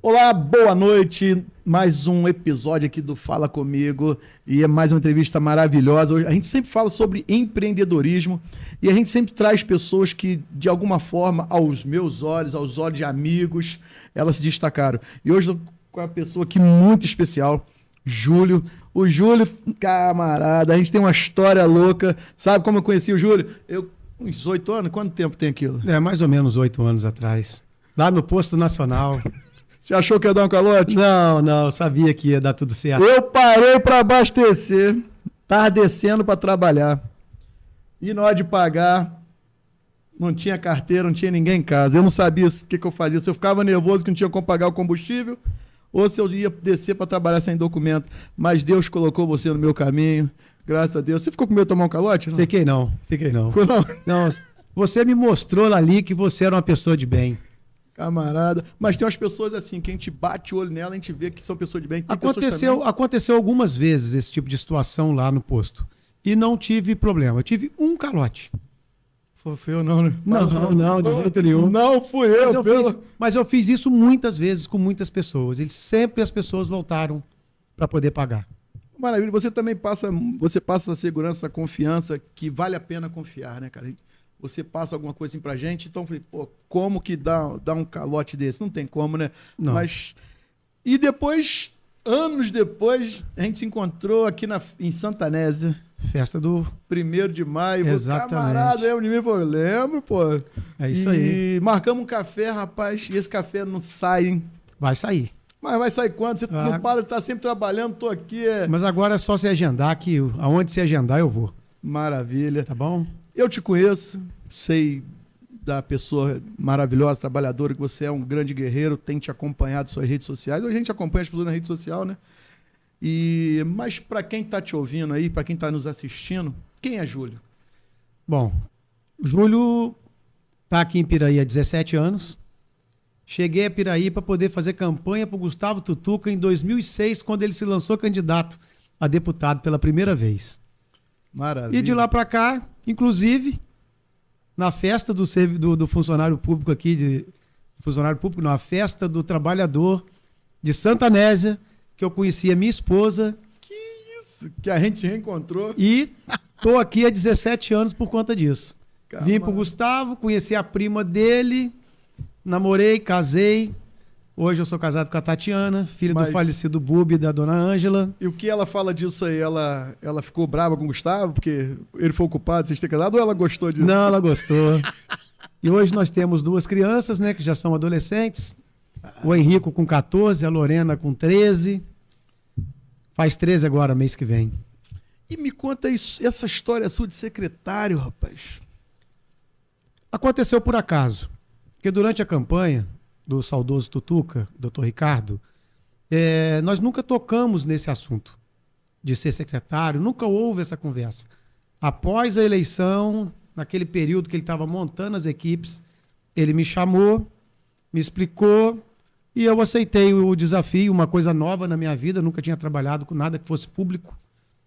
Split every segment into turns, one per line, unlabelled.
Olá, boa noite. Mais um episódio aqui do Fala Comigo e é mais uma entrevista maravilhosa. Hoje, a gente sempre fala sobre empreendedorismo e a gente sempre traz pessoas que, de alguma forma, aos meus olhos, aos olhos de amigos, elas se destacaram. E hoje eu tô com uma pessoa aqui muito especial, Júlio. O Júlio, camarada, a gente tem uma história louca. Sabe como eu conheci o Júlio? Uns 8 anos? Quanto tempo tem aquilo?
Mais ou menos 8 anos atrás. Lá no Posto Nacional.
Você achou que ia dar um calote?
Não, sabia que ia dar tudo certo.
Eu parei para abastecer, tava descendo para trabalhar. E na hora de pagar, não tinha carteira, não tinha ninguém em casa. Eu não sabia o que eu fazia. Se eu ficava nervoso que não tinha como pagar o combustível, ou se eu ia descer para trabalhar sem documento. Mas Deus colocou você no meu caminho, graças a Deus. Você ficou com medo de tomar um calote? Não?
Fiquei não.
Ficou não?
Não, você me mostrou ali que você era uma pessoa de bem.
Camarada, mas tem umas pessoas assim, que a gente bate o olho nela, a gente vê que são pessoas de bem.
Aconteceu algumas vezes esse tipo de situação lá no posto. E não tive problema. Eu tive um calote.
Foi eu não, né?
Não, de jeito nenhum.
Não fui eu,
mas eu fiz isso muitas vezes com muitas pessoas. Sempre as pessoas voltaram para poder pagar.
Maravilha. Você também passa a segurança, a confiança, que vale a pena confiar, né, cara? Você passa alguma coisa assim pra gente, então eu falei, pô, como que dá um calote desse? Não tem como, né?
Não.
Mas... E depois, anos depois, a gente se encontrou aqui em Santa Anésia.
Festa do
1º de maio.
Exatamente.
Camarada, lembra de mim? Pô, eu lembro, pô.
É isso aí.
E marcamos um café, rapaz, e esse café não sai, hein?
Vai sair.
Mas vai sair quando? Você não para de estar sempre trabalhando, tô aqui.
Mas agora é só se agendar, que aonde se agendar eu vou.
Maravilha.
Tá bom?
Eu te conheço, sei da pessoa maravilhosa, trabalhadora, que você é um grande guerreiro, tem te acompanhado nas suas redes sociais. Hoje a gente acompanha as pessoas na rede social, né? Mas para quem está te ouvindo aí, para quem está nos assistindo, quem é Júlio?
Bom, Júlio está aqui em Piraí há 17 anos. Cheguei a Piraí para poder fazer campanha para o Gustavo Tutuca em 2006, quando ele se lançou candidato a deputado pela primeira vez.
Maravilha.
E de lá para cá, inclusive, na festa do funcionário público aqui, na festa do trabalhador de Santa Anésia, que eu conheci a minha esposa.
Que isso, que a gente se reencontrou.
E tô aqui há 17 anos por conta disso.
Caramba.
Vim pro Gustavo, conheci a prima dele, namorei, casei. Hoje eu sou casado com a Tatiana, filha do falecido Bubi e da dona Ângela.
E o que ela fala disso aí? Ela ficou brava com o Gustavo porque ele foi ocupado, vocês terem casado, ou ela gostou disso?
Não, ela gostou. E hoje nós temos 2 crianças, né, que já são adolescentes. O Henrico com 14, a Lorena com 13. Faz 13 agora, mês que vem.
E me conta essa história sua de secretário, rapaz.
Aconteceu por acaso. Porque durante a campanha do saudoso Tutuca, doutor Ricardo, nós nunca tocamos nesse assunto de ser secretário, nunca houve essa conversa. Após a eleição, naquele período que ele estava montando as equipes, ele me chamou, me explicou e eu aceitei o desafio, uma coisa nova na minha vida, nunca tinha trabalhado com nada que fosse público,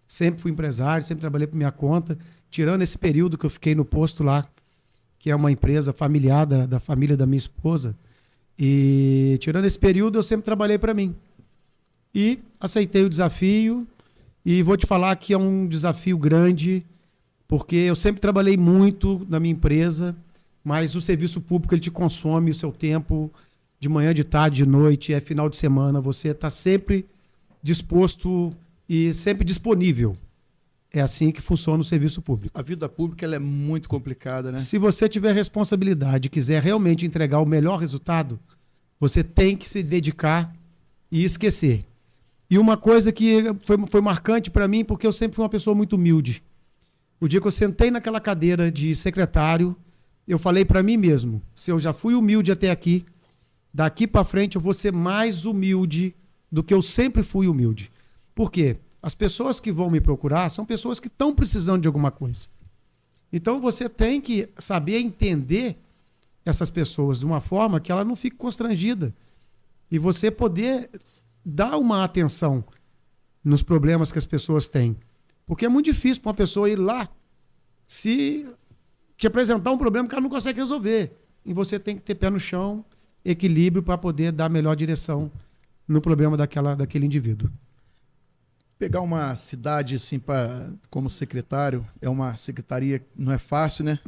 sempre fui empresário, sempre trabalhei por minha conta, tirando esse período que eu fiquei no posto lá, que é uma empresa familiar da família da minha esposa. E tirando esse período, eu sempre trabalhei para mim. E aceitei o desafio e vou te falar que é um desafio grande, porque eu sempre trabalhei muito na minha empresa, mas o serviço público ele te consome o seu tempo de manhã, de tarde, de noite, é final de semana, você está sempre disposto e sempre disponível. É assim que funciona o serviço público.
A vida pública ela é muito complicada, né?
Se você tiver responsabilidade e quiser realmente entregar o melhor resultado, você tem que se dedicar e esquecer. E uma coisa que foi marcante para mim, porque eu sempre fui uma pessoa muito humilde. O dia que eu sentei naquela cadeira de secretário, eu falei para mim mesmo, se eu já fui humilde até aqui, daqui para frente eu vou ser mais humilde do que eu sempre fui humilde. Por quê? As pessoas que vão me procurar são pessoas que estão precisando de alguma coisa. Então você tem que saber entender essas pessoas de uma forma que ela não fique constrangida. E você poder dar uma atenção nos problemas que as pessoas têm. Porque é muito difícil para uma pessoa ir lá se te apresentar um problema que ela não consegue resolver. E você tem que ter pé no chão equilíbrio para poder dar melhor direção no problema daquele indivíduo.
Pegar uma cidade assim como secretário, é uma secretaria, não é fácil, né?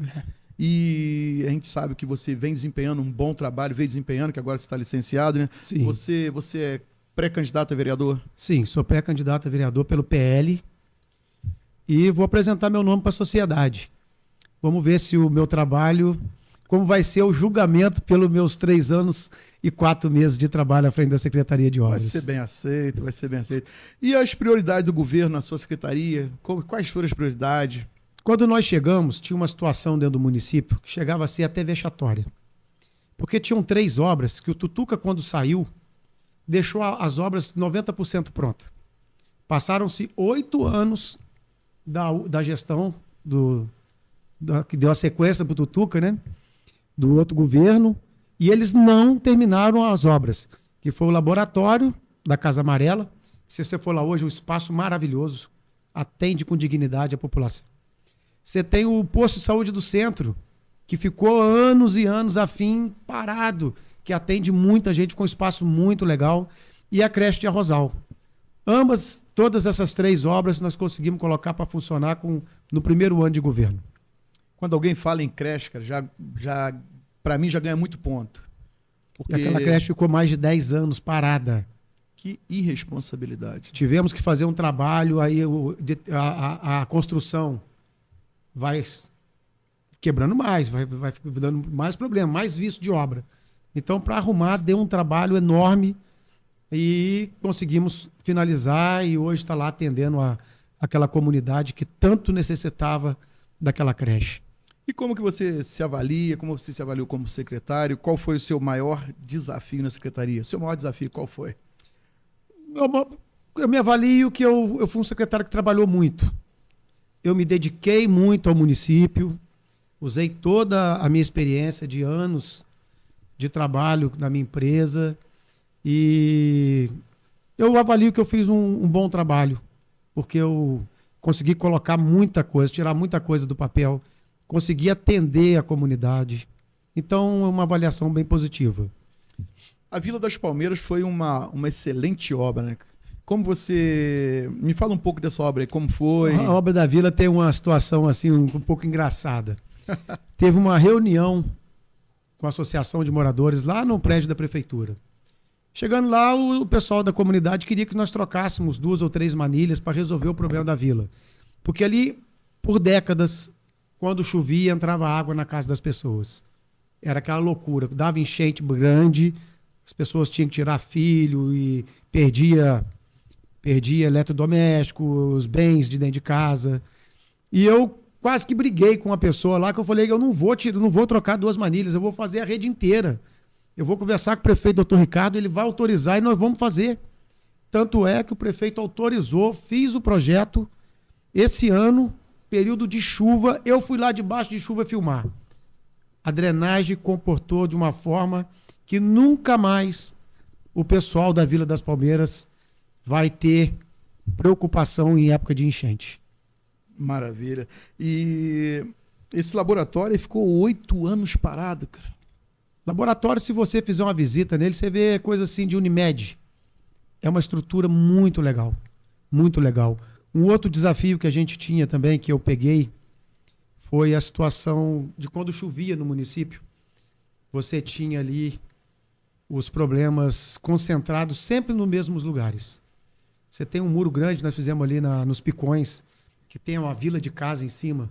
E a gente sabe que você vem desempenhando um bom trabalho, que agora você está licenciado, né?
Sim.
Você é pré-candidato a vereador?
Sim, sou pré-candidato a vereador pelo PL e vou apresentar meu nome para a sociedade. Vamos ver se o meu trabalho, como vai ser o julgamento pelos meus 3 anos e 4 meses de trabalho à frente da Secretaria de Obras.
Vai ser bem aceito, vai ser bem aceito. E as prioridades do governo na sua secretaria? Quais foram as prioridades?
Quando nós chegamos, tinha uma situação dentro do município que chegava a ser até vexatória. Porque tinham 3 obras que o Tutuca, quando saiu, deixou as obras 90% prontas. Passaram-se 8 anos da gestão que deu a sequência para o Tutuca, né? Do outro governo, e eles não terminaram as obras, que foi o laboratório da Casa Amarela. Se você for lá hoje, um espaço maravilhoso, atende com dignidade a população. Você tem o posto de saúde do centro, que ficou anos e anos a fim parado, que atende muita gente, com um espaço muito legal, e a creche de Arrozal. Todas essas 3 obras nós conseguimos colocar para funcionar no primeiro ano de governo.
Quando alguém fala em creche, cara, já para mim já ganha muito ponto. Porque...
E aquela creche ficou mais de 10 anos parada.
Que irresponsabilidade.
Tivemos que fazer um trabalho, aí a construção vai quebrando mais, vai dando mais problema, mais visto de obra. Então, para arrumar, deu um trabalho enorme e conseguimos finalizar, e hoje está lá atendendo aquela comunidade que tanto necessitava daquela creche.
E como que você se avalia, como você se avaliou como secretário? Qual foi o seu maior desafio na secretaria? O seu maior desafio qual foi? Eu me avalio que eu fui um secretário que trabalhou muito. Eu me dediquei muito ao município, usei toda a minha experiência de anos de trabalho na minha empresa e eu avalio que eu fiz um bom trabalho, porque eu consegui colocar muita coisa, tirar muita coisa do papel, consegui atender a comunidade. Então, é uma avaliação bem positiva. A Vila das Palmeiras foi uma excelente obra, né? Como você... Me fala um pouco dessa obra aí, como foi?
A obra da Vila tem uma situação assim um pouco engraçada. Teve uma reunião com a Associação de Moradores lá no prédio da Prefeitura. Chegando lá, o pessoal da comunidade queria que nós trocássemos 2 ou 3 manilhas para resolver o problema da vila. Porque ali, por décadas, quando chovia, entrava água na casa das pessoas. Era aquela loucura. Dava enchente grande, as pessoas tinham que tirar filho e perdia eletrodoméstico, os bens de dentro de casa. E eu quase que briguei com uma pessoa lá, que eu falei, eu não vou trocar 2 manilhas, eu vou fazer a rede inteira. Eu vou conversar com o prefeito, doutor Ricardo, ele vai autorizar e nós vamos fazer. Tanto é que o prefeito autorizou, fiz o projeto. Esse ano, período de chuva, eu fui lá debaixo de chuva filmar. A drenagem comportou de uma forma que nunca mais o pessoal da Vila das Palmeiras vai ter preocupação em época de enchente.
Maravilha. E esse laboratório ficou 8 anos parado, cara.
Laboratório, se você fizer uma visita nele, você vê coisa assim de Unimed. É uma estrutura muito legal. Muito legal. Um outro desafio que a gente tinha também, que eu peguei, foi a situação de quando chovia no município. Você tinha ali os problemas concentrados sempre nos mesmos lugares. Você tem um muro grande, nós fizemos ali nos Picões, que tem uma vila de casa em cima.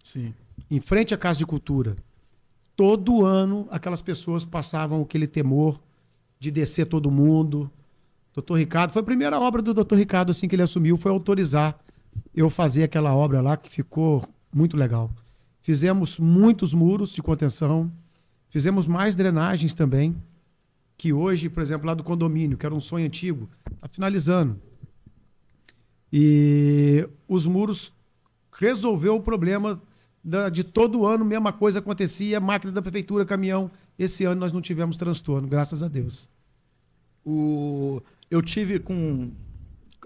Sim.
Em frente à Casa de Cultura. Todo ano, aquelas pessoas passavam aquele temor de descer todo mundo. Doutor Ricardo, foi a primeira obra do doutor Ricardo, assim que ele assumiu, foi autorizar eu fazer aquela obra lá, que ficou muito legal. Fizemos muitos muros de contenção, fizemos mais drenagens também, que hoje, por exemplo, lá do condomínio, que era um sonho antigo, está finalizando. E os muros resolveu o problema de todo ano, mesma coisa acontecia, máquina da prefeitura, caminhão. Esse ano nós não tivemos transtorno, graças a Deus.
Eu tive com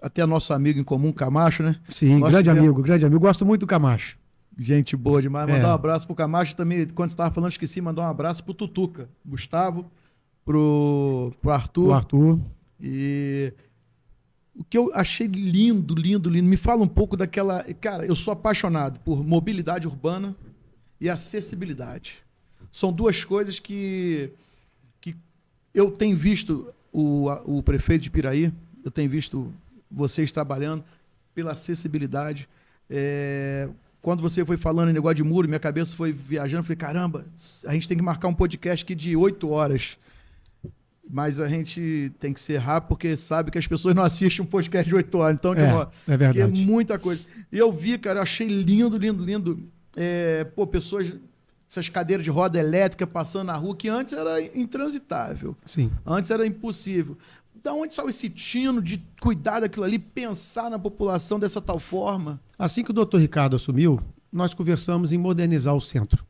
até nosso amigo em comum, Camacho, né?
Sim, grande amigo. Gosto muito do Camacho.
Gente boa demais. Mandar um abraço pro Camacho também. Quando você estava falando, esqueci, mandar um abraço pro Tutuca. Gustavo, pro
O
Arthur.
Arthur.
E o que eu achei lindo, lindo, lindo, me fala um pouco daquela... Cara, eu sou apaixonado por mobilidade urbana e acessibilidade. São duas coisas que eu tenho visto o prefeito de Piraí, eu tenho visto vocês trabalhando pela acessibilidade. Quando você foi falando em negócio de muro, minha cabeça foi viajando, falei, caramba, a gente tem que marcar um podcast aqui de 8 horas. Mas a gente tem que ser rápido, porque sabe que as pessoas não assistem um podcast de 8 horas. Então,
É verdade.
é muita coisa. E eu vi, cara, eu achei lindo, lindo, lindo. Pessoas, essas cadeiras de roda elétrica passando na rua, que antes era intransitável.
Sim.
Antes era impossível. Da onde saiu esse tino de cuidar daquilo ali, pensar na população dessa tal forma?
Assim que o doutor Ricardo assumiu, nós conversamos em modernizar o centro.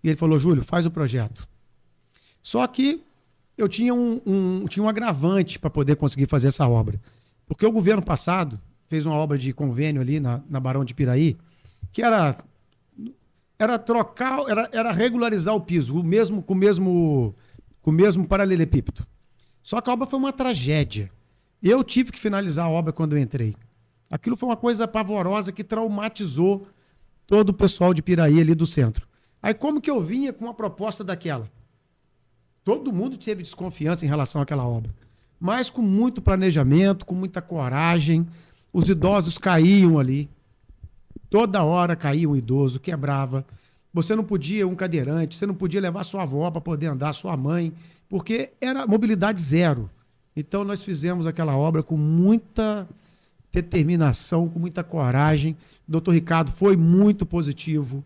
E ele falou, Júlio, faz o projeto. Só que eu tinha tinha um agravante para poder conseguir fazer essa obra. Porque o governo passado fez uma obra de convênio ali na Barão de Piraí, que era trocar, era regularizar o piso, com o mesmo paralelepípedo. Só que a obra foi uma tragédia. Eu tive que finalizar a obra quando eu entrei. Aquilo foi uma coisa pavorosa que traumatizou todo o pessoal de Piraí ali do centro. Aí como que eu vinha com uma proposta daquela? Todo mundo teve desconfiança em relação àquela obra. Mas com muito planejamento, com muita coragem, os idosos caíam ali. Toda hora caía um idoso, quebrava. Você não podia, um cadeirante, você não podia levar sua avó para poder andar, sua mãe, porque era mobilidade zero. Então nós fizemos aquela obra com muita determinação, com muita coragem. O doutor Ricardo foi muito positivo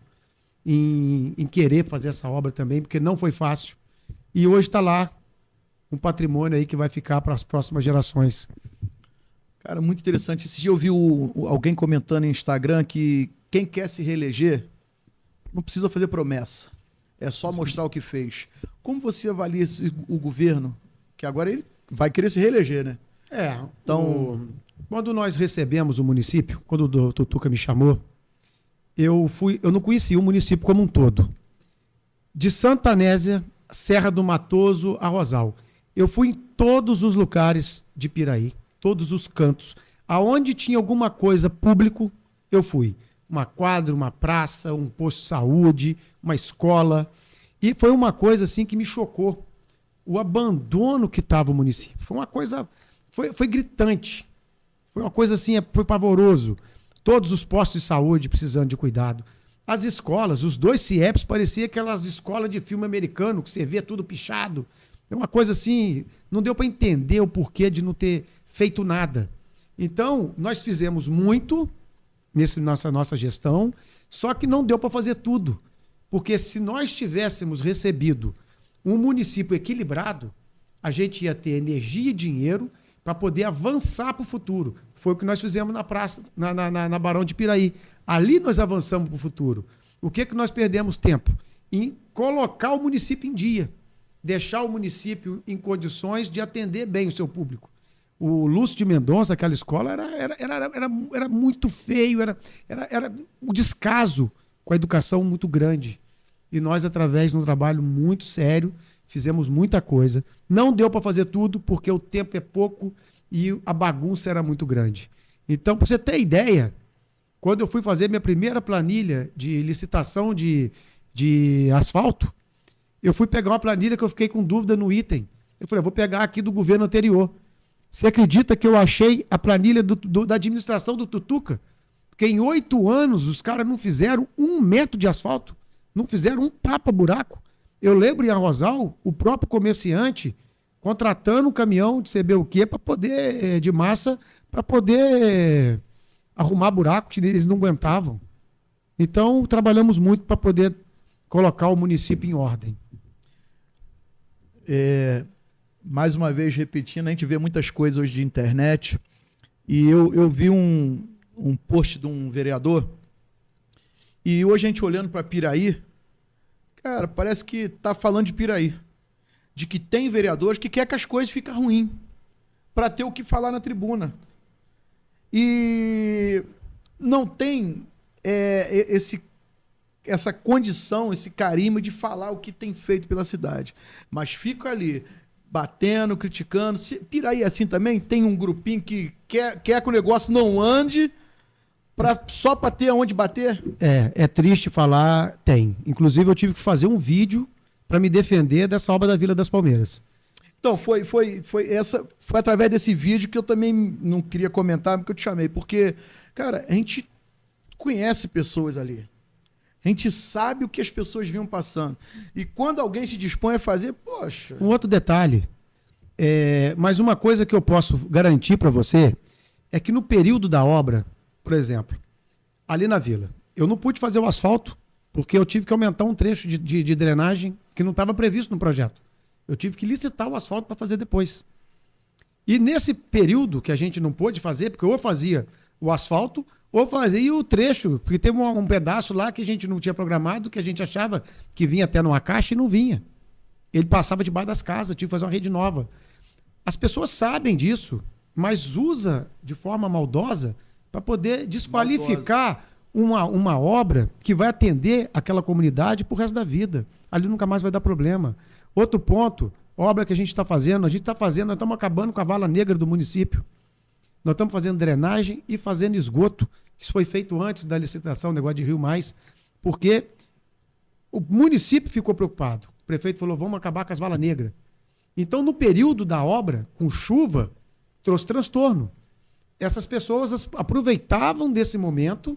em querer fazer essa obra também, porque não foi fácil. E hoje está lá um patrimônio aí que vai ficar para as próximas gerações.
Cara, muito interessante. Esse dia eu vi alguém comentando no Instagram que quem quer se reeleger não precisa fazer promessa. É só mostrar o que fez. Como você avalia o governo, que agora ele vai querer se reeleger, né?
Então, quando nós recebemos o município, quando o doutor Tuca me chamou, eu não conhecia o município como um todo. De Santa Anésia, Serra do Matoso a Rosal. Eu fui em todos os lugares de Piraí, todos os cantos. Aonde tinha alguma coisa público, eu fui. Uma quadra, uma praça, um posto de saúde, uma escola. E foi uma coisa assim que me chocou. O abandono que estava o município. Foi uma coisa, foi gritante. Foi uma coisa assim, foi pavoroso. Todos os postos de saúde precisando de cuidado. As escolas, os 2 CIEPs, parecia aquelas escolas de filme americano, que você vê tudo pichado. É uma coisa assim, não deu para entender o porquê de não ter feito nada. Então, nós fizemos muito nessa nossa gestão, só que não deu para fazer tudo. Porque se nós tivéssemos recebido um município equilibrado, a gente ia ter energia e dinheiro para poder avançar para o futuro. Foi o que nós fizemos na praça, na Barão de Piraí. Ali nós avançamos para o futuro. O que nós perdemos tempo? Em colocar o município em dia. Deixar o município em condições de atender bem o seu público. O Lúcio de Mendonça, aquela escola, era muito feio, era um descaso com a educação muito grande. E nós, através de um trabalho muito sério, fizemos muita coisa. Não deu para fazer tudo, porque o tempo é pouco e a bagunça era muito grande. Então, para você ter ideia, quando eu fui fazer minha primeira planilha de licitação de asfalto, eu fui pegar uma planilha que eu fiquei com dúvida no item. Eu falei, eu vou pegar aqui do governo anterior. Você acredita que eu achei a planilha da administração do Tutuca? Porque em 8 anos os caras não fizeram 1 metro de asfalto, não fizeram um tapa-buraco. Eu lembro em Arrozal, o próprio comerciante contratando um caminhão de CBUQ para poder, de massa, para poder arrumar buraco que eles não aguentavam. Então, trabalhamos muito para poder colocar o município em ordem.
Mais uma vez, repetindo, a gente vê muitas coisas hoje de internet, e eu vi um post de um vereador, e hoje a gente olhando para Piraí, cara, parece que está falando de Piraí, de que tem vereadores que quer que as coisas fiquem ruins, para ter o que falar na tribuna. E não tem essa condição, esse carimbo de falar o que tem feito pela cidade. Mas fica ali, batendo, criticando. Piraí é assim também? Tem um grupinho que quer que o negócio não ande só para ter aonde bater?
É triste falar, tem. Inclusive eu tive que fazer um vídeo para me defender dessa obra da Vila das Palmeiras.
Então, foi através desse vídeo que eu também não queria comentar, porque eu te chamei. Porque, cara, a gente conhece pessoas ali. A gente sabe o que as pessoas vinham passando. E quando alguém se dispõe a fazer, poxa...
Um outro detalhe, mas uma coisa que eu posso garantir para você é que no período da obra, por exemplo, ali na vila, eu não pude fazer o asfalto porque eu tive que aumentar um trecho de drenagem que não estava previsto no projeto. Eu tive que licitar o asfalto para fazer depois. E nesse período que a gente não pôde fazer, porque ou fazia o asfalto ou fazia o trecho, porque teve um pedaço lá que a gente não tinha programado, que a gente achava que vinha até numa caixa e não vinha. Ele passava debaixo das casas, tive que fazer uma rede nova. As pessoas sabem disso, mas usa de forma maldosa para poder desqualificar uma obra que vai atender aquela comunidade pro resto da vida. Ali nunca mais vai dar problema. Outro ponto, obra que a gente está fazendo, nós estamos acabando com a vala negra do município. Nós estamos fazendo drenagem e fazendo esgoto. Isso foi feito antes da licitação, negócio de Rio Mais, porque o município ficou preocupado. O prefeito falou, vamos acabar com as valas negras. Então, no período da obra, com chuva, trouxe transtorno. Essas pessoas aproveitavam desse momento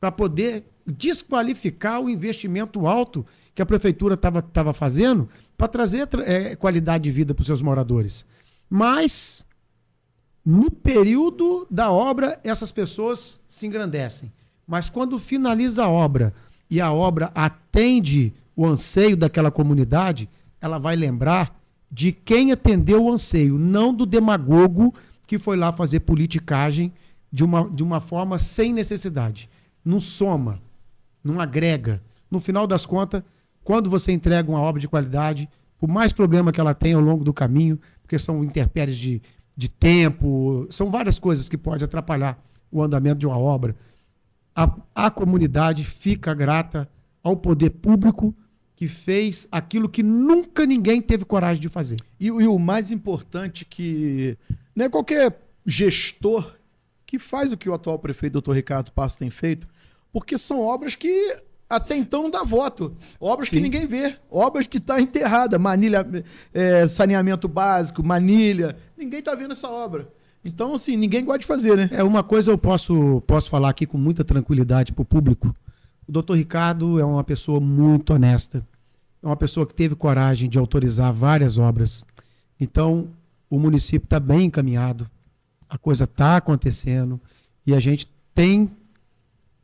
para poder desqualificar o investimento alto que a prefeitura estava fazendo para trazer qualidade de vida para os seus moradores. Mas, no período da obra, essas pessoas se engrandecem. Mas quando finaliza a obra e a obra atende o anseio daquela comunidade, ela vai lembrar de quem atendeu o anseio, não do demagogo que foi lá fazer politicagem de uma forma sem necessidade. Não soma, não agrega. No final das contas, quando você entrega uma obra de qualidade, por mais problema que ela tenha ao longo do caminho, porque são intempéries de tempo, são várias coisas que podem atrapalhar o andamento de uma obra, a comunidade fica grata ao poder público que fez aquilo que nunca ninguém teve coragem de fazer.
E o mais importante que não é qualquer gestor que faz o que o atual prefeito, doutor Ricardo Passo, tem feito, porque são obras que até então não dá voto. Obras Sim. que ninguém vê. Obras que estão enterradas. Manilha, saneamento básico, manilha. Ninguém está vendo essa obra. Então, assim, ninguém gosta de fazer, né?
Uma coisa eu posso falar aqui com muita tranquilidade para o público. O doutor Ricardo é uma pessoa muito honesta. É uma pessoa que teve coragem de autorizar várias obras. Então, o município está bem encaminhado. A coisa está acontecendo. E a gente tem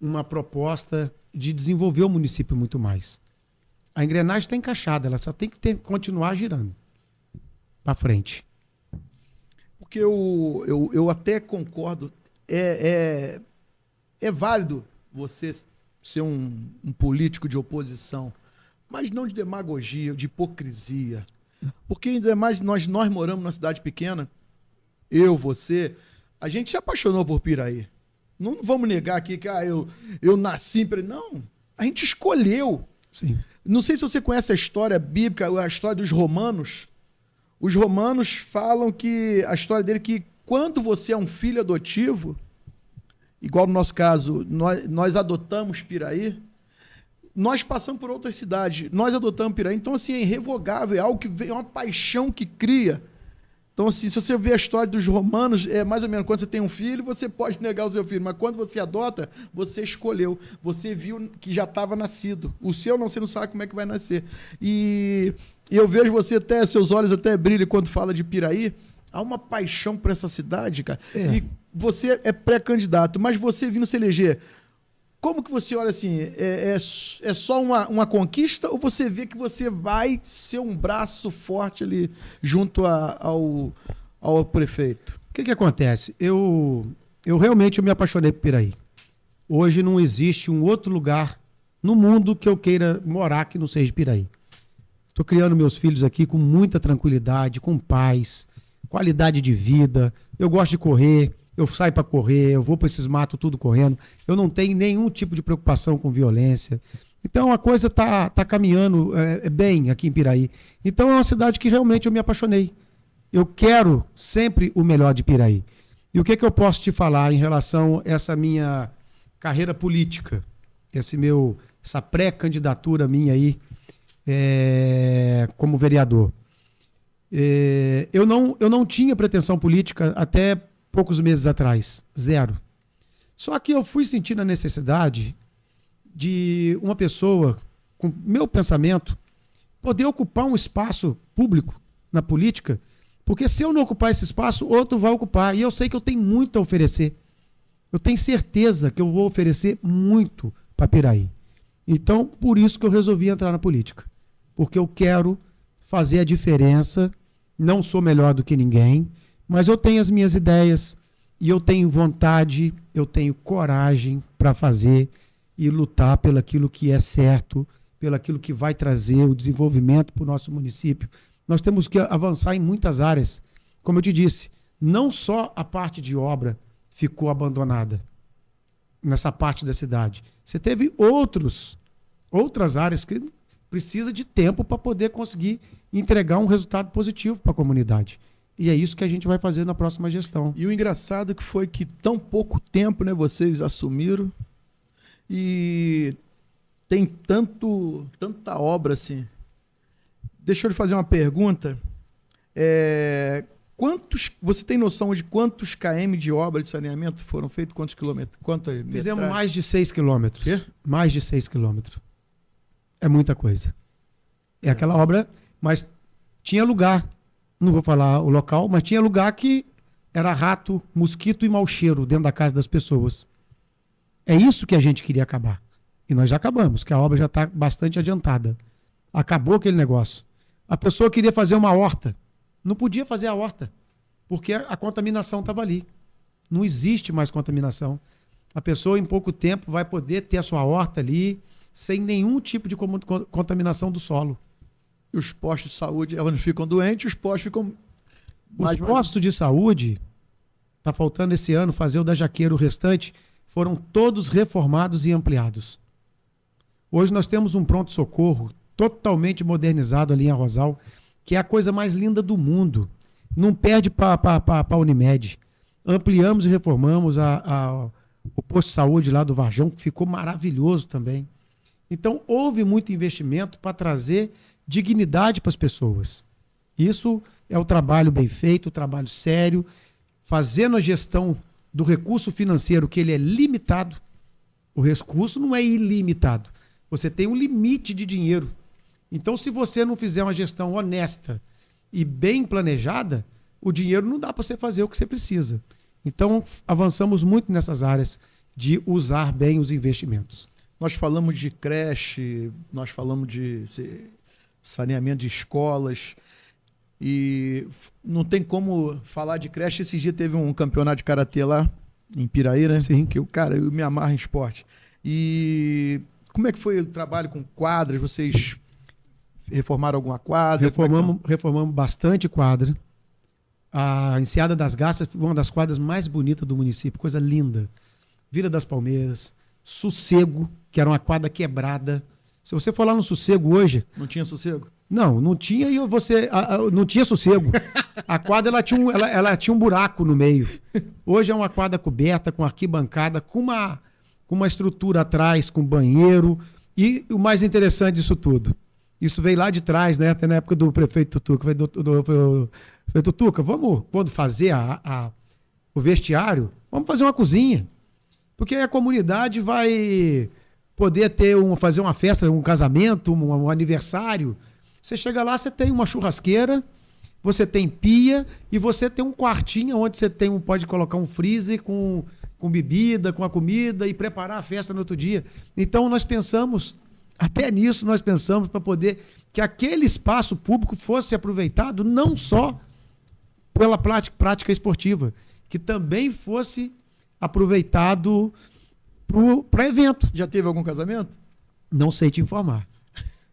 uma proposta de desenvolver o município muito mais. A engrenagem está encaixada, ela só tem que continuar girando para frente.
Porque eu até concordo, é válido você ser um político de oposição, mas não de demagogia, de hipocrisia. Porque ainda mais nós moramos numa cidade pequena, você, a gente se apaixonou por Piraí. Não vamos negar aqui que eu nasci em... Não, a gente escolheu.
Sim.
Não sei se você conhece a história bíblica, a história dos romanos. Os romanos falam que a história dele que quando você é um filho adotivo, igual no nosso caso, nós adotamos Piraí, nós passamos por outras cidades, nós adotamos Piraí. Então, assim, é irrevogável, é algo que vem, é uma paixão que cria. Então, assim, se você vê a história dos romanos, é mais ou menos, quando você tem um filho, você pode negar o seu filho, mas quando você adota, você escolheu, você viu que já estava nascido. O seu não, você não sabe como é que vai nascer. E eu vejo você até, seus olhos até brilham quando fala de Piraí, há uma paixão por essa cidade, cara. E você é pré-candidato, mas você vindo se eleger, como que você olha assim, é só uma conquista ou você vê que você vai ser um braço forte ali junto ao prefeito?
O que acontece? Eu realmente me apaixonei por Piraí. Hoje não existe um outro lugar no mundo que eu queira morar que não seja Piraí. Estou criando meus filhos aqui com muita tranquilidade, com paz, qualidade de vida. Eu gosto de correr. Eu saio para correr, eu vou para esses matos tudo correndo. Eu não tenho nenhum tipo de preocupação com violência. Então a coisa tá caminhando bem aqui em Piraí. Então é uma cidade que realmente eu me apaixonei. Eu quero sempre o melhor de Piraí. E o que eu posso te falar em relação a essa minha carreira política? Essa pré-candidatura minha aí como vereador. Eu não tinha pretensão política até poucos meses atrás. Zero. Só que eu fui sentindo a necessidade de uma pessoa com meu pensamento poder ocupar um espaço público na política, porque se eu não ocupar esse espaço, outro vai ocupar. E eu sei que eu tenho muito a oferecer. Eu tenho certeza que eu vou oferecer muito para Piraí. Então, por isso que eu resolvi entrar na política. Porque eu quero fazer a diferença. Não sou melhor do que ninguém, mas eu tenho as minhas ideias e eu tenho vontade, eu tenho coragem para fazer e lutar pelaquilo que é certo, pelaquilo que vai trazer o desenvolvimento para o nosso município. Nós temos que avançar em muitas áreas. Como eu te disse, não só a parte de obra ficou abandonada nessa parte da cidade. Você teve outras áreas que precisa de tempo para poder conseguir entregar um resultado positivo para a comunidade. E é isso que a gente vai fazer na próxima gestão.
E o engraçado que foi que tão pouco tempo, né, vocês assumiram e tem tanta obra assim. Deixa eu lhe fazer uma pergunta. Você tem noção de quantos km de obra de saneamento foram feitos? Quantos quilômetros?
Fizemos mais de 6 quilômetros. Quê? Mais de 6 quilômetros. É muita coisa. É aquela obra, mas tinha lugar, não vou falar o local, mas tinha lugar que era rato, mosquito e mau cheiro dentro da casa das pessoas. É isso que a gente queria acabar. E nós já acabamos, que a obra já está bastante adiantada. Acabou aquele negócio. A pessoa queria fazer uma horta. Não podia fazer a horta, porque a contaminação estava ali. Não existe mais contaminação. A pessoa, em pouco tempo, vai poder ter a sua horta ali, sem nenhum tipo de contaminação do solo.
E os postos de saúde, elas não ficam doentes, os postos ficam...
Os postos de saúde, está faltando esse ano fazer o da Jaqueira, o restante, foram todos reformados e ampliados. Hoje nós temos um pronto-socorro totalmente modernizado ali em Arrozal, que é a coisa mais linda do mundo. Não perde para a Unimed. Ampliamos e reformamos o posto de saúde lá do Varjão, que ficou maravilhoso também. Então, houve muito investimento para trazer dignidade para as pessoas. Isso é o trabalho bem feito, o trabalho sério, fazendo a gestão do recurso financeiro, que ele é limitado. O recurso não é ilimitado. Você tem um limite de dinheiro. Então, se você não fizer uma gestão honesta e bem planejada, o dinheiro não dá para você fazer o que você precisa. Então, avançamos muito nessas áreas de usar bem os investimentos.
Nós falamos de creche, nós falamos de saneamento de escolas e não tem como falar de creche. Esse dia teve um campeonato de karatê lá em Piraí, né?
Sim.
Que eu me amarro em esporte. E como é que foi o trabalho com quadras? Vocês reformaram alguma quadra?
Reformamos bastante quadra. A Enseada das Garças foi uma das quadras mais bonitas do município, coisa linda. Vila das Palmeiras, Sossego, que era uma quadra quebrada. Se você for lá no Sossego hoje...
Não tinha sossego?
Não tinha não tinha sossego. A quadra ela tinha um buraco no meio. Hoje é uma quadra coberta, com arquibancada, com uma estrutura atrás, com banheiro. E o mais interessante disso tudo, isso veio lá de trás, né? Até na época do prefeito Tutuca. Falei, Tutuca, vamos, quando fazer o vestiário, vamos fazer uma cozinha. Porque aí a comunidade vai poder fazer uma festa, um casamento, um aniversário. Você chega lá, você tem uma churrasqueira, você tem pia e você tem um quartinho onde você pode colocar um freezer com bebida, com a comida e preparar a festa no outro dia. Então nós pensamos, até nisso nós pensamos para poder que aquele espaço público fosse aproveitado não só pela prática esportiva, que também fosse aproveitado para evento.
Já teve algum casamento?
Não sei te informar.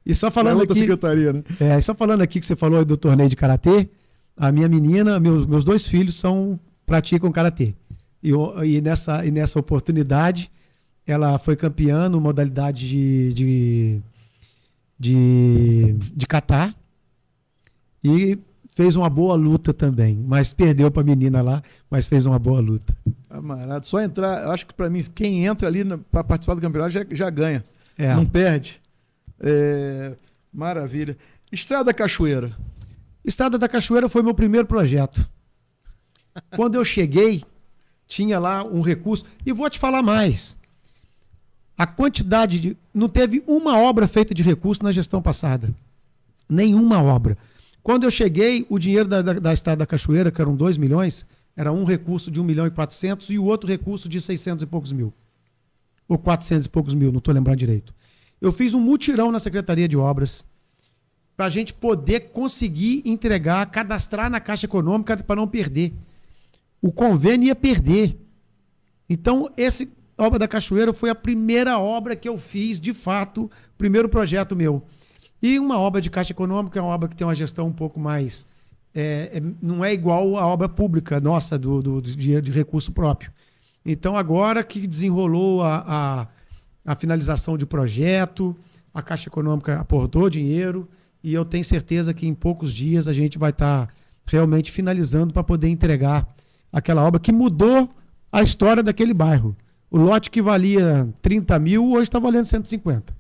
E só falando aqui,
secretaria, né?
Só falando aqui que você falou do torneio de karatê, a minha menina, meus 2 filhos praticam karatê. E nessa oportunidade, ela foi campeã no modalidade de catar e fez uma boa luta também, mas perdeu para a menina lá, mas fez uma boa luta.
Camarada, só entrar, eu acho que para mim, quem entra ali para participar do campeonato já ganha, não perde. Maravilha. Estrada da Cachoeira.
Estrada da Cachoeira foi meu primeiro projeto. Quando eu cheguei, tinha lá um recurso, e vou te falar mais. A quantidade de... Não teve uma obra feita de recurso na gestão passada. Nenhuma obra. Quando eu cheguei, o dinheiro da Estrada da Cachoeira, que eram 2 milhões, era um recurso de 1.400.000 e o outro recurso de 600 e poucos mil. Ou 400 e poucos mil, não estou lembrando direito. Eu fiz um mutirão na Secretaria de Obras para a gente poder conseguir entregar, cadastrar na Caixa Econômica para não perder. O convênio ia perder. Então, essa obra da Cachoeira foi a primeira obra que eu fiz, de fato, primeiro projeto meu. E uma obra de Caixa Econômica é uma obra que tem uma gestão um pouco mais... não é igual a obra pública nossa, do dinheiro de recurso próprio. Então, agora que desenrolou a finalização de projeto, a Caixa Econômica aportou dinheiro e eu tenho certeza que em poucos dias a gente vai estar realmente finalizando para poder entregar aquela obra que mudou a história daquele bairro. O lote que valia 30 mil, hoje está valendo 150.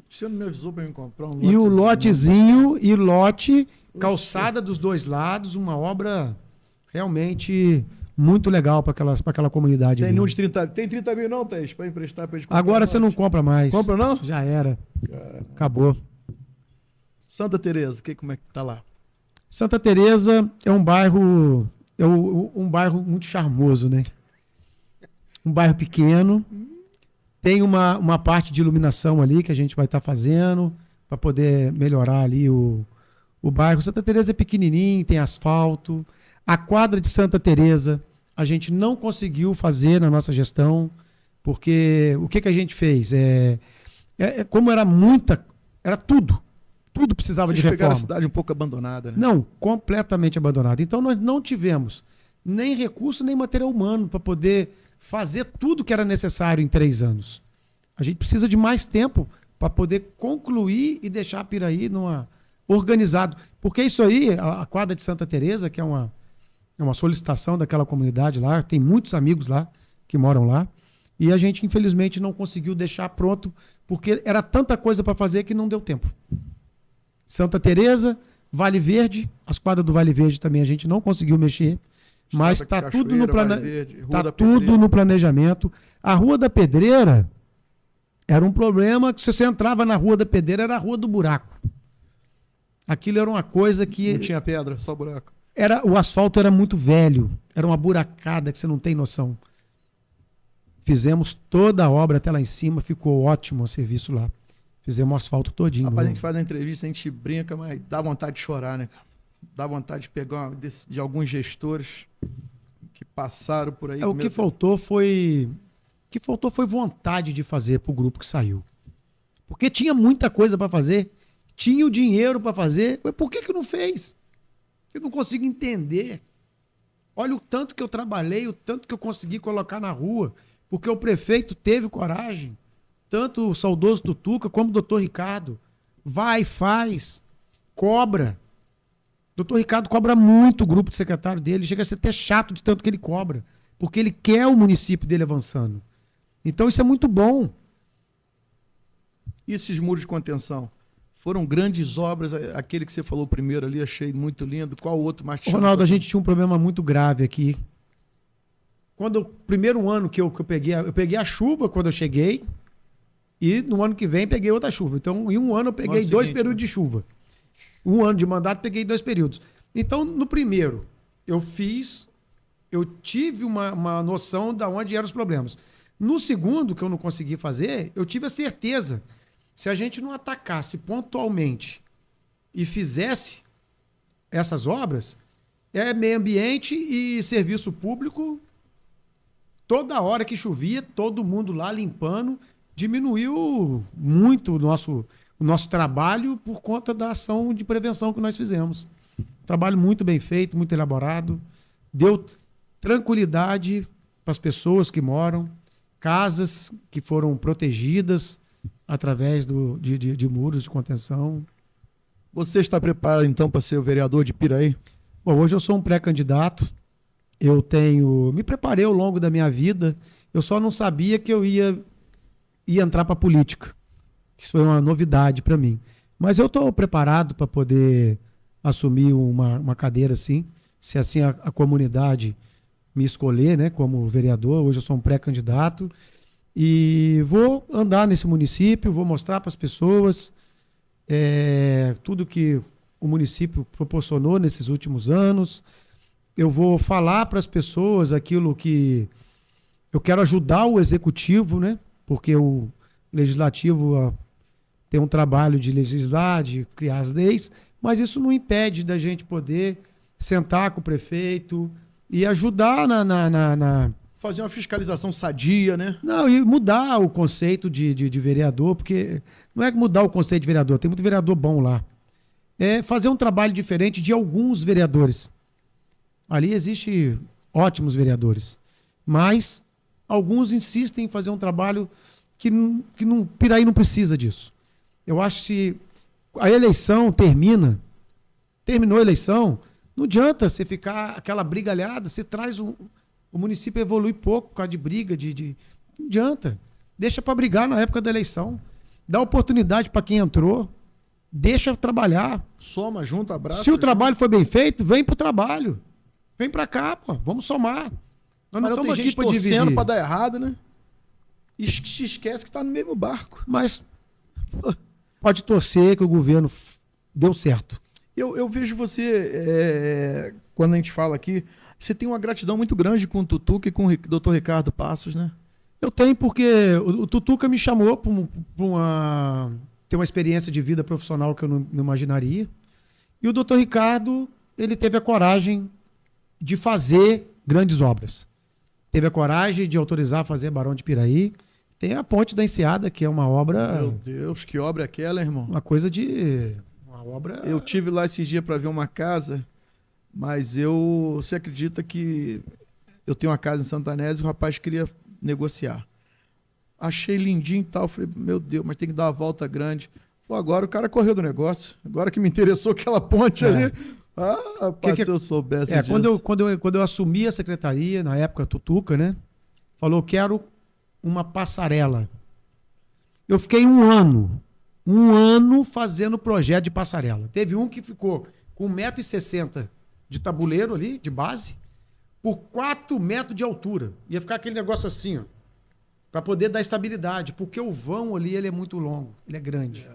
Você não me avisou para me comprar um lote.
E o lotezinho e lote, calçada dos dois lados, uma obra realmente muito legal para aquela comunidade.
Tem nenhum de 30 Tem 30 mil não, Thaís, para emprestar para eles.
Agora você não compra mais.
Compra não?
Já era. Acabou.
Santa Teresa, como é que tá lá?
Santa Teresa é um bairro, um bairro muito charmoso, né? Um bairro pequeno. Tem uma parte de iluminação ali que a gente vai estar fazendo para poder melhorar ali o bairro. Santa Teresa é pequenininho, tem asfalto. A quadra de Santa Teresa a gente não conseguiu fazer na nossa gestão, porque o que a gente fez? Como era tudo precisava de reforma.
Pegaram a cidade um pouco abandonada, né?
Não, completamente abandonada. Então nós não tivemos nem recurso, nem material humano para poder fazer tudo que era necessário em 3 anos. A gente precisa de mais tempo para poder concluir e deixar a Piraí organizado. Porque isso aí, a quadra de Santa Teresa, que é uma solicitação daquela comunidade lá, tem muitos amigos lá que moram lá, e a gente infelizmente não conseguiu deixar pronto, porque era tanta coisa para fazer que não deu tempo. Santa Teresa, Vale Verde, as quadras do Vale Verde também a gente não conseguiu mexer, mas está tudo no planejamento. A Rua da Pedreira era um problema que se você entrava na Rua da Pedreira era a Rua do Buraco. Aquilo era uma coisa que...
Não tinha pedra, só buraco.
O asfalto era muito velho, era uma buracada que você não tem noção. Fizemos toda a obra até lá em cima, ficou ótimo o serviço lá. Fizemos o asfalto todinho.
Rapaz, a gente faz uma entrevista, a gente brinca, mas dá vontade de chorar, né, cara? Dá vontade de pegar de alguns gestores que passaram por aí.
O que faltou foi vontade de fazer para o grupo que saiu. Porque tinha muita coisa para fazer, tinha o dinheiro para fazer, mas por que não fez? Eu não consigo entender. Olha o tanto que eu trabalhei, o tanto que eu consegui colocar na rua, porque o prefeito teve coragem, tanto o saudoso Tutuca como o doutor Ricardo. Vai, faz, cobra. O doutor Ricardo cobra muito o grupo de secretário dele, chega a ser até chato de tanto que ele cobra, porque ele quer o município dele avançando. Então isso é muito bom.
E esses muros de contenção? Foram grandes obras, aquele que você falou primeiro ali, achei muito lindo. Qual outro mais te chamou?
Ronaldo, a gente tinha um problema muito grave aqui. O primeiro ano que eu peguei a chuva quando eu cheguei, e no ano que vem peguei outra chuva. Então, em um ano eu peguei 2 períodos de chuva. Um ano de mandato, peguei 2 períodos. Então, no primeiro, eu tive uma noção de onde eram os problemas. No segundo, que eu não consegui fazer, eu tive a certeza. Se a gente não atacasse pontualmente e fizesse essas obras, meio ambiente e serviço público, toda hora que chovia, todo mundo lá limpando, diminuiu muito o nosso trabalho por conta da ação de prevenção que nós fizemos. Trabalho muito bem feito, muito elaborado, deu tranquilidade para as pessoas que moram. casas que foram protegidas através de muros de contenção.
Você está preparado, então, para ser o vereador de Piraí?
Bom, hoje eu sou um pré-candidato. Me preparei ao longo da minha vida. Eu só não sabia que eu ia entrar para a política. Isso foi uma novidade para mim. Mas eu estou preparado para poder assumir uma cadeira assim, se assim a comunidade me escolher, né, como vereador. Hoje eu sou um pré-candidato e vou andar nesse município, vou mostrar para as pessoas tudo que o município proporcionou nesses últimos anos. Eu vou falar para as pessoas aquilo que eu quero ajudar o executivo, né? Porque o legislativo tem um trabalho de legislar, de criar as leis, mas isso não impede da gente poder sentar com o prefeito e ajudar
Fazer uma fiscalização sadia, né?
Não, e mudar o conceito de vereador, porque não é mudar o conceito de vereador, tem muito vereador bom lá. É fazer um trabalho diferente de alguns vereadores. Ali existe ótimos vereadores, mas alguns insistem em fazer um trabalho que Piraí não precisa disso. Eu acho que a eleição terminou a eleição, não adianta você ficar aquela brigalhada, você traz o município evolui pouco por causa de briga, não adianta. Deixa para brigar na época da eleição. Dá oportunidade para quem entrou, deixa trabalhar.
Soma, junto, abraça.
Se o trabalho foi bem feito, vem pro trabalho. Vem para cá, pô, vamos somar.
Nós não estamos aqui torcendo para dar errado, né? E se esquece que está no mesmo barco.
Mas pode torcer que o governo deu certo.
Eu vejo você, quando a gente fala aqui, você tem uma gratidão muito grande com o Tutuca e com o Dr. Ricardo Passos, né?
Eu tenho porque o Tutuca me chamou para ter uma experiência de vida profissional que eu não imaginaria. E o Dr. Ricardo, ele teve a coragem de fazer grandes obras. Teve a coragem de autorizar fazer Barão de Piraí. Tem a Ponte da Enseada, que é uma obra...
Meu Deus, que obra é aquela, irmão?
Uma coisa de... Uma obra...
Eu tive lá esses dias para ver uma casa, mas você acredita que eu tenho uma casa em Santanese e o rapaz queria negociar. Achei lindinho e tal, falei, meu Deus, mas tem que dar uma volta grande. Pô, agora o cara correu do negócio. Agora que me interessou aquela ponte ali... se eu soubesse disso.
Quando eu assumi a secretaria, na época, Tutuca, né? Falou, quero uma passarela. Eu fiquei um ano fazendo projeto de passarela. Teve um que ficou com 1,60 m de tabuleiro ali, de base, por 4 metros de altura. Ia ficar aquele negócio assim, ó, para poder dar estabilidade, porque o vão ali ele é muito longo, ele é grande.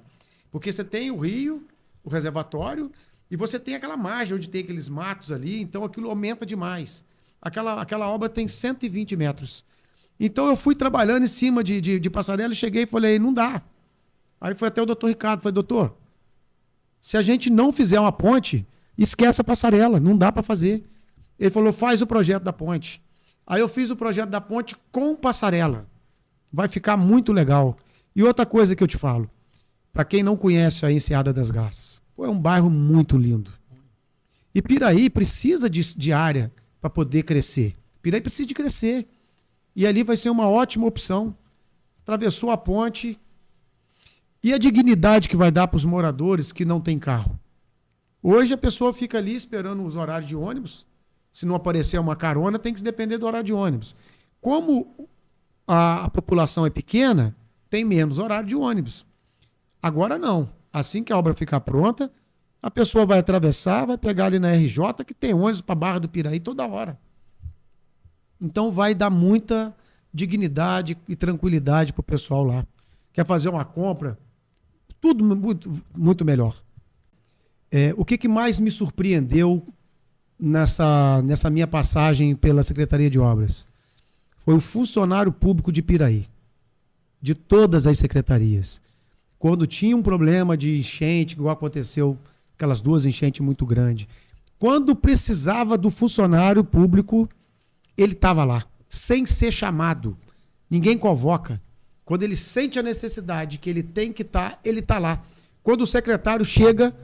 Porque você tem o rio, o reservatório, e você tem aquela margem onde tem aqueles matos ali, então aquilo aumenta demais. Aquela obra tem 120 metros. Então eu fui trabalhando em cima de passarela e cheguei e falei, não dá. Aí foi até o doutor Ricardo, falei, doutor, se a gente não fizer uma ponte, esquece a passarela, não dá para fazer. Ele falou, faz o projeto da ponte. Aí eu fiz o projeto da ponte com passarela. Vai ficar muito legal. E outra coisa que eu te falo, para quem não conhece a Enseada das Garças, é um bairro muito lindo. E Piraí precisa de área para poder crescer. Piraí precisa de crescer. E ali vai ser uma ótima opção. Atravessou a ponte. E a dignidade que vai dar para os moradores que não têm carro. Hoje a pessoa fica ali esperando os horários de ônibus. Se não aparecer uma carona, tem que depender do horário de ônibus. Como a população é pequena, tem menos horário de ônibus. Agora não. Assim que a obra ficar pronta, a pessoa vai atravessar, vai pegar ali na RJ, que tem ônibus para Barra do Piraí toda hora. Então vai dar muita dignidade e tranquilidade para o pessoal lá. Quer fazer uma compra, tudo muito, muito melhor. O que mais me surpreendeu nessa minha passagem pela Secretaria de Obras? Foi o funcionário público de Piraí, de todas as secretarias. Quando tinha um problema de enchente, igual aconteceu, aquelas 2 enchentes muito grandes, quando precisava do funcionário público, ele estava lá, sem ser chamado. Ninguém convoca. Quando ele sente a necessidade que ele tem que estar, ele está lá. Quando o secretário chega,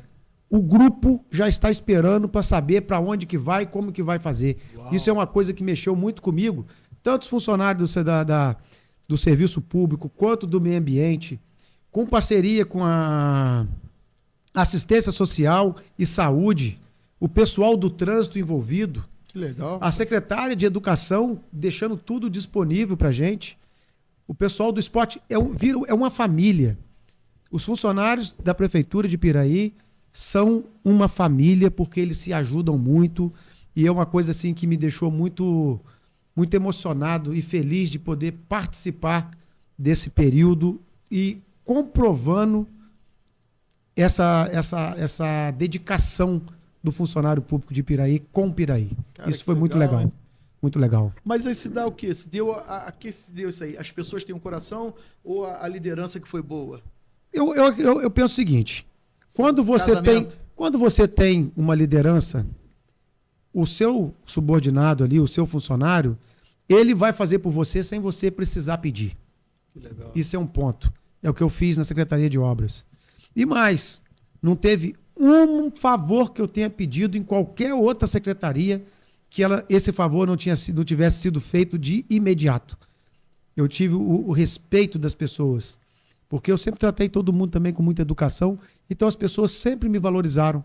o grupo já está esperando para saber para onde que vai e como que vai fazer. Uau. Isso é uma coisa que mexeu muito comigo. Tantos funcionários do serviço público quanto do meio ambiente, com parceria com a assistência social e saúde, o pessoal do trânsito envolvido,
Que legal.
a secretária de educação deixando tudo disponível para a gente, o pessoal do esporte é uma família. Os funcionários da Prefeitura de Piraí são uma família porque eles se ajudam muito e é uma coisa assim que me deixou muito, muito emocionado e feliz de poder participar desse período e comprovando essa dedicação do funcionário público de Piraí com Piraí.
Cara,
isso foi
que
muito
legal,
legal. Muito legal.
Mas aí se dá o quê? Se deu a que se deu isso aí? As pessoas têm um coração ou a liderança que foi boa?
Eu penso o seguinte, quando você tem uma liderança, o seu subordinado ali, o seu funcionário, ele vai fazer por você sem você precisar pedir.
Que legal.
Isso é um ponto. É o que eu fiz na Secretaria de Obras. E mais, não teve um favor que eu tenha pedido em qualquer outra secretaria que esse favor não tivesse sido feito de imediato. Eu tive o respeito das pessoas, porque eu sempre tratei todo mundo também com muita educação, então as pessoas sempre me valorizaram.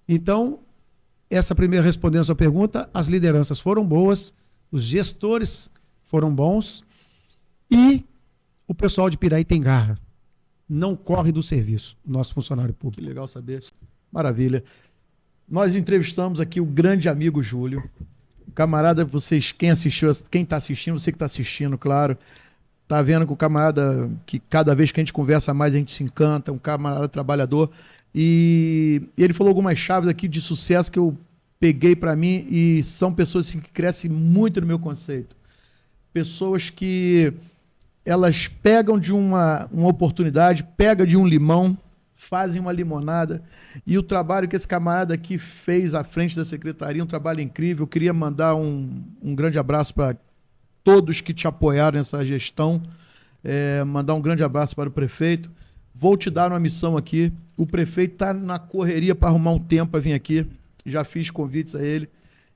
Então, essa primeira respondendo a sua pergunta, as lideranças foram boas, os gestores foram bons e o pessoal de Piraí tem garra. Não corre do serviço, nosso funcionário público.
Que legal saber. Maravilha. Nós entrevistamos aqui o grande amigo Júlio. Camarada, vocês, quem está assistindo, você que está assistindo, claro, tá vendo que o camarada, que cada vez que a gente conversa mais, a gente se encanta, um camarada trabalhador. E ele falou algumas chaves aqui de sucesso que eu peguei para mim e são pessoas assim, que crescem muito no meu conceito. Pessoas que elas pegam de uma oportunidade, pegam de um limão, fazem uma limonada, e o trabalho que esse camarada aqui fez à frente da secretaria, um trabalho incrível. Eu queria mandar um grande abraço para todos que te apoiaram nessa gestão, mandar um grande abraço para o prefeito. Vou te dar uma missão aqui, o prefeito está na correria para arrumar um tempo para vir aqui, já fiz convites a ele,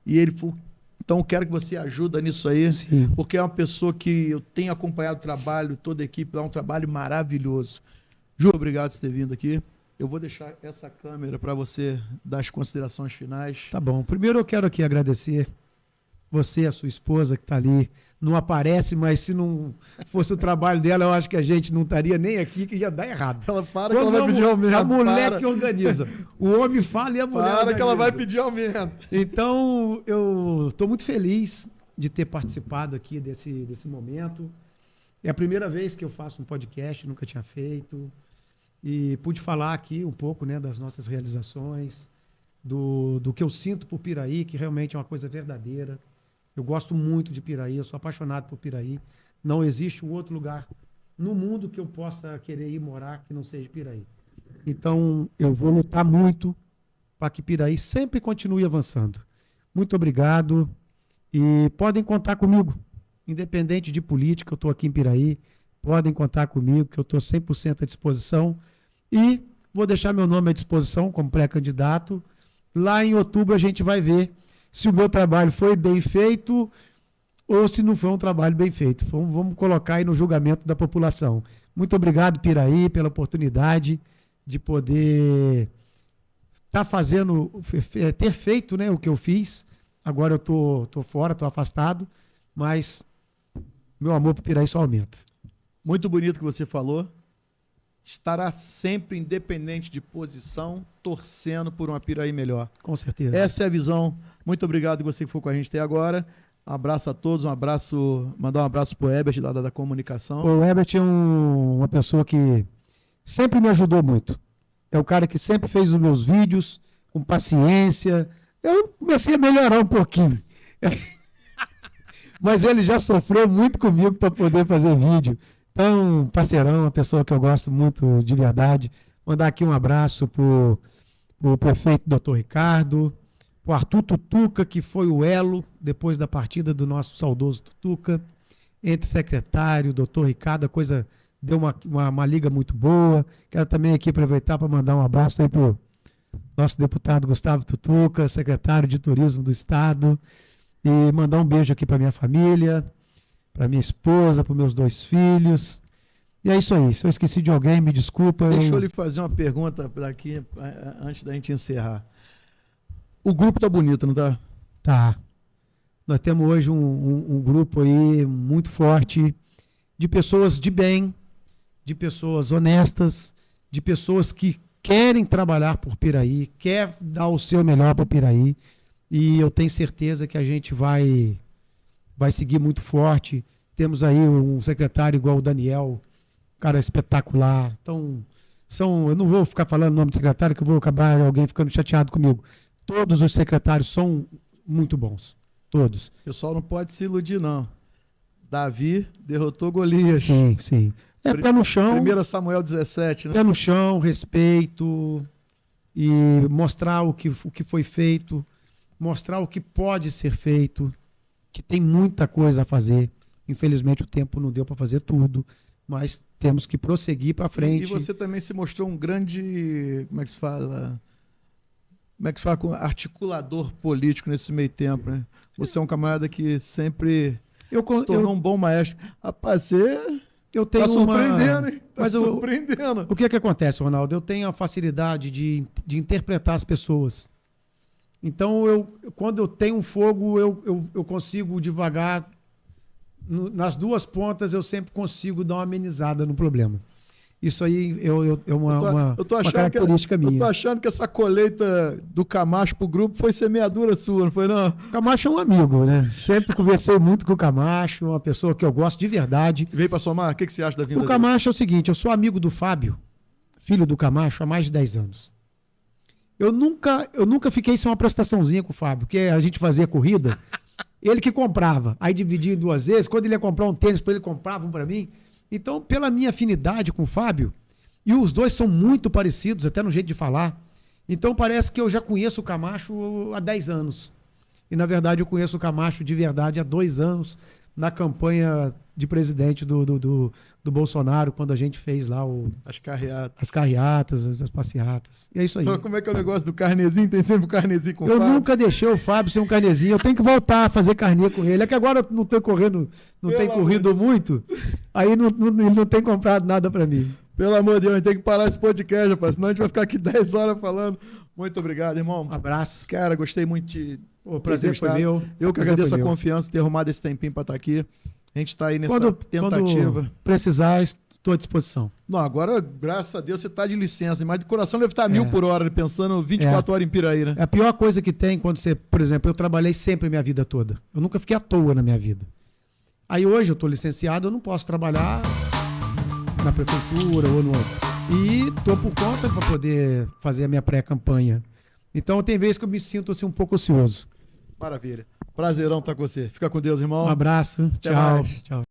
e ele falou, então quero que você ajude nisso aí,
Sim.
porque é uma pessoa que eu tenho acompanhado o trabalho, toda a equipe, dá um trabalho maravilhoso. Júlio, obrigado por ter vindo aqui. Eu vou deixar essa câmera para você dar as considerações finais.
Tá bom. Primeiro eu quero aqui agradecer você, a sua esposa que está ali. Não aparece, mas se não fosse o trabalho dela, eu acho que a gente não estaria nem aqui, que ia dar errado.
Ela para que ela vai pedir aumento.
A mulher que organiza. O homem fala e a mulher
Para que ela vai
organiza.
pedir aumento.
Então, eu estou muito feliz de ter participado aqui desse momento. É a primeira vez que eu faço um podcast, nunca tinha feito. E pude falar aqui um pouco, né, das nossas realizações, do que eu sinto por Piraí, que realmente é uma coisa verdadeira. Eu gosto muito de Piraí, eu sou apaixonado por Piraí. Não existe um outro lugar no mundo que eu possa querer ir morar que não seja Piraí. Então, eu vou lutar muito para que Piraí sempre continue avançando. Muito obrigado e podem contar comigo. Independente de política, eu estou aqui em Piraí. Podem contar comigo, que eu estou 100% à disposição. E vou deixar meu nome à disposição como pré-candidato. Lá em outubro a gente vai ver se o meu trabalho foi bem feito ou se não foi um trabalho bem feito. Vamos colocar aí no julgamento da população. Muito obrigado, Piraí, pela oportunidade de poder ter feito, né, o que eu fiz. Agora eu tô fora, estou afastado, mas meu amor por Piraí só aumenta.
Muito bonito que você falou. Estará sempre independente de posição, torcendo por uma Piraí melhor.
Com certeza.
Essa é a visão. Muito obrigado você que foi com a gente até agora. Um abraço a todos, mandar um abraço pro Herbert da comunicação.
O Herbert é uma pessoa que sempre me ajudou muito. É o cara que sempre fez os meus vídeos com paciência. Eu comecei a melhorar um pouquinho. Mas ele já sofreu muito comigo para poder fazer vídeo. Então, parceirão, uma pessoa que eu gosto muito de verdade. Mandar aqui um abraço pro prefeito Dr. Ricardo, pro Arthur Tutuca, que foi o elo, depois da partida do nosso saudoso Tutuca, entre o secretário, Dr. Ricardo, a coisa deu uma liga muito boa. Quero também aqui aproveitar para mandar um abraço aí pro nosso deputado Gustavo Tutuca, secretário de Turismo do Estado, e mandar um beijo aqui para minha família, para minha esposa, para meus 2 filhos. E é isso aí. Se eu esqueci de alguém, me desculpa.
Deixa eu lhe fazer uma pergunta daqui, antes da gente encerrar. O grupo tá bonito, não tá?
Tá. Nós temos hoje um grupo aí muito forte de pessoas de bem, de pessoas honestas, de pessoas que querem trabalhar por Piraí, quer dar o seu melhor para Piraí. E eu tenho certeza que a gente vai seguir muito forte. Temos aí um secretário igual o Daniel, cara espetacular. Então, eu não vou ficar falando o nome do secretário, que eu vou acabar alguém ficando chateado comigo. Todos os secretários são muito bons. Todos.
O pessoal não pode se iludir, não. Davi derrotou Golias.
Sim, sim. Pé no chão.
1 Samuel 17, né?
Pé no chão, respeito e mostrar o que foi feito, mostrar o que pode ser feito, que tem muita coisa a fazer. Infelizmente o tempo não deu para fazer tudo, mas temos que prosseguir para frente.
E você também se mostrou um grande, como é que se fala, articulador político nesse meio tempo, né? Você é um camarada que sempre se tornou um bom maestro. Rapaz, você tá surpreendendo, hein? Tá surpreendendo.
O que acontece, Ronaldo? Eu tenho a facilidade de interpretar as pessoas. Então, quando eu tenho um fogo, eu consigo devagar. Nas 2 pontas, eu sempre consigo dar uma amenizada no problema. Isso aí é uma característica minha.
Eu tô achando que essa colheita do Camacho pro grupo foi semeadura sua, não foi não?
O Camacho é um amigo, né? Sempre conversei muito com o Camacho, uma pessoa que eu gosto de verdade.
Veio para somar? O que você acha da vinda
dele? O Camacho é o seguinte, eu sou amigo do Fábio, filho do Camacho, há mais de 10 anos. Eu nunca fiquei sem uma prestaçãozinha com o Fábio, porque a gente fazia corrida, ele que comprava, aí dividia em 2 vezes, quando ele ia comprar um tênis para ele, comprava um para mim. Então, pela minha afinidade com o Fábio, e os 2 são muito parecidos, até no jeito de falar, então parece que eu já conheço o Camacho há 10 anos. E, na verdade, eu conheço o Camacho de verdade há 2 anos, na campanha de presidente do Bolsonaro, quando a gente fez lá
as
carreatas, as passeatas. E é isso aí.
Então, como é que é o negócio do carnezinho? Tem sempre o carnezinho com o
Fábio?
Eu
nunca deixei o Fábio ser um carnezinho. Eu tenho que voltar a fazer carnê com ele. É que agora eu não estou correndo, tem corrido muito, aí ele não tem comprado nada para mim.
Pelo amor de Deus, a gente tem que parar esse podcast, rapaz, senão a gente vai ficar aqui 10 horas falando. Muito obrigado, irmão.
Um abraço.
Cara, gostei muito de...
O prazer foi meu.
Eu que agradeço a confiança de ter arrumado esse tempinho para estar aqui. A gente está aí nessa tentativa.
Quando precisar, estou à disposição.
Não, agora, graças a Deus, você está de licença, mas de coração deve estar 1000 por hora, pensando 24 horas em Piraí, né?
É a pior coisa que tem quando você, por exemplo, eu trabalhei sempre a minha vida toda. Eu nunca fiquei à toa na minha vida. Aí hoje eu estou licenciado, eu não posso trabalhar na prefeitura ou no... E estou por conta para poder fazer a minha pré-campanha. Então tem vezes que eu me sinto assim um pouco ocioso.
Maravilha. Prazerão estar com você. Fica com Deus, irmão.
Um abraço.
Até
Tchau.
mais.
Tchau.